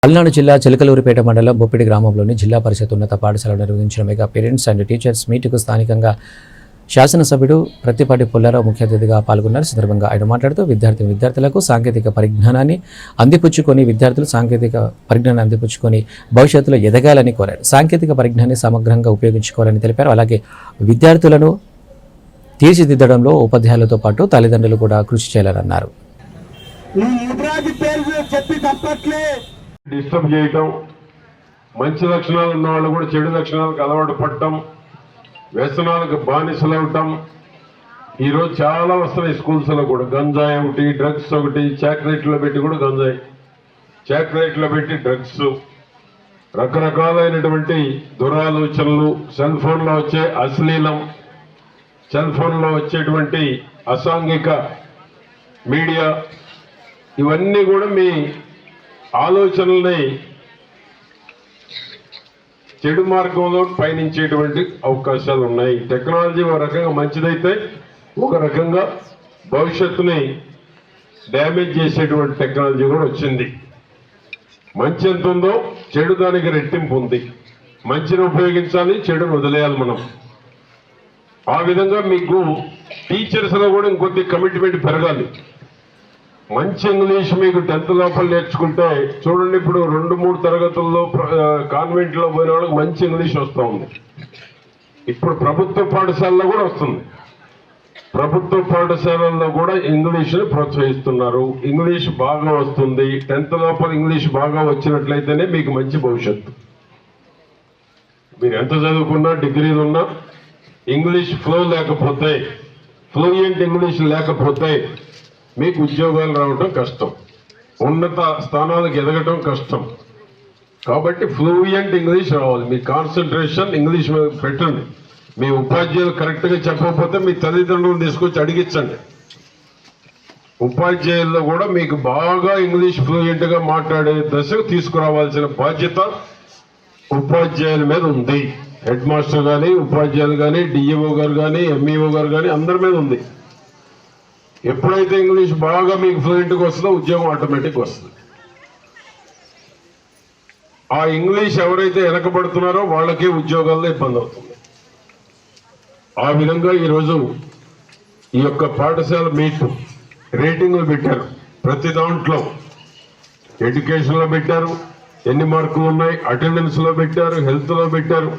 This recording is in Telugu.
పల్నాడు జిల్లా చిలకలూరిపేట మండలం బొప్పిడి గ్రామంలోని జిల్లా పరిషత్ ఉన్నత పాఠశాలలో నిర్వహించిన మెగా పేరెంట్స్ అండ్ టీచర్స్ మీటుకు స్థానికంగా శాసనసభ్యుడు ప్రత్తిపాటి పుల్లారావు ముఖ్య అతిథిగా పాల్గొన్నారు. సందర్భంగా ఆయన మాట్లాడుతూ విద్యార్థులకు సాంకేతిక పరిజ్ఞానాన్ని అందిపుచ్చుకొని భవిష్యత్తులో ఎదగాలని కోరారు. సాంకేతిక పరిజ్ఞానాన్ని సమగ్రంగా ఉపయోగించుకోవాలని తెలిపారు. అలాగే విద్యార్థులను తీర్చిదిద్దడంలో ఉపాధ్యాయులతో పాటు తల్లిదండ్రులు కూడా కృషి చేయాలన్నారు. డిస్టర్బ్ చేయటం, మంచి లక్షణాలు ఉన్న వాళ్ళు కూడా చెడు లక్షణాలకు అలవాటు పడటం, వ్యసనాలకు బానిసలు అవటం ఈరోజు చాలా వస్తున్నాయి. స్కూల్స్లో కూడా గంజాయి ఒకటి, డ్రగ్స్ ఒకటి, చాక్లెట్లో పెట్టి కూడా గంజాయి, చాక్లెట్లో పెట్టి డ్రగ్స్, రకరకాలైనటువంటి దురాలోచనలు, సెల్ ఫోన్లో వచ్చే అశ్లీలం, సెల్ ఫోన్లో వచ్చేటువంటి అసాంఘిక మీడియా, ఇవన్నీ కూడా మీ ఆలోచనల్ని చెడు మార్గంలో పయనించేటువంటి అవకాశాలు ఉన్నాయి. టెక్నాలజీ ఒక రకంగా మంచిదైతే ఒక రకంగా భవిష్యత్తుని డ్యామేజ్ చేసేటువంటి టెక్నాలజీ కూడా వచ్చింది. మంచి ఎంత ఉందో చెడు దానికి రెట్టింపు ఉంది. మంచిని ఉపయోగించాలి, చెడును వదిలేయాలి మనం. ఆ విధంగా మీకు టీచర్స్లో కూడా ఇంకొద్ది కమిట్మెంట్ పెరగాలి. మంచి ఇంగ్లీష్ మీకు 10th లోపల నేర్చుకుంటే చూడండి, ఇప్పుడు 2-3 తరగతుల్లో కాన్వెంట్లో పోయిన వాళ్ళకి మంచి ఇంగ్లీష్ వస్తూ ఉంది. ఇప్పుడు ప్రభుత్వ పాఠశాలలో కూడా వస్తుంది. ప్రభుత్వ పాఠశాలల్లో కూడా ఇంగ్లీష్ని ప్రోత్సహిస్తున్నారు. ఇంగ్లీష్ బాగా వస్తుంది. 10th లోపల ఇంగ్లీష్ బాగా వచ్చినట్లయితేనే మీకు మంచి భవిష్యత్తు. మీరు ఎంత చదువుకున్నా, డిగ్రీలు ఉన్నా, ఇంగ్లీష్ ఫ్లో లేకపోతే, ఫ్లూయెంట్ ఇంగ్లీష్ లేకపోతే మీకు ఉద్యోగాలు రావటం కష్టం, ఉన్నత స్థానాలకు ఎదగటం కష్టం. కాబట్టి ఫ్లూయెంట్ ఇంగ్లీష్ రావాలి. మీ కాన్సన్ట్రేషన్ ఇంగ్లీష్ మీద పెట్టండి. మీ ఉపాధ్యాయులు కరెక్ట్గా చెప్పకపోతే మీ తల్లిదండ్రులను తీసుకొచ్చి అడిగించండి. ఉపాధ్యాయుల్లో కూడా మీకు బాగా ఇంగ్లీష్ ఫ్లూయెంట్గా మాట్లాడే దశకు తీసుకురావాల్సిన బాధ్యత ఉపాధ్యాయుల మీద ఉంది. హెడ్ మాస్టర్ కానీ, ఉపాధ్యాయులు కానీ, డిఈఓ గారు కానీ, ఎంఈఓ గారు కానీ అందరి మీద ఉంది. ఎప్పుడైతే ఇంగ్లీష్ బాగా మీకు ఫ్లూయెంట్గా వస్తుందో ఉద్యోగం ఆటోమేటిక్ వస్తుంది. ఆ ఇంగ్లీష్ ఎవరైతే వెనకబడుతున్నారో వాళ్ళకే ఉద్యోగాల్లో ఇబ్బంది అవుతుంది. ఆ విధంగా ఈరోజు ఈ యొక్క పాఠశాల మీట్ రేటింగ్లు పెట్టారు. ప్రతి దాంట్లో ఎడ్యుకేషన్లో పెట్టారు, ఎన్ని మార్కులు ఉన్నాయి, అటెండెన్స్లో పెట్టారు, హెల్త్లో పెట్టారు.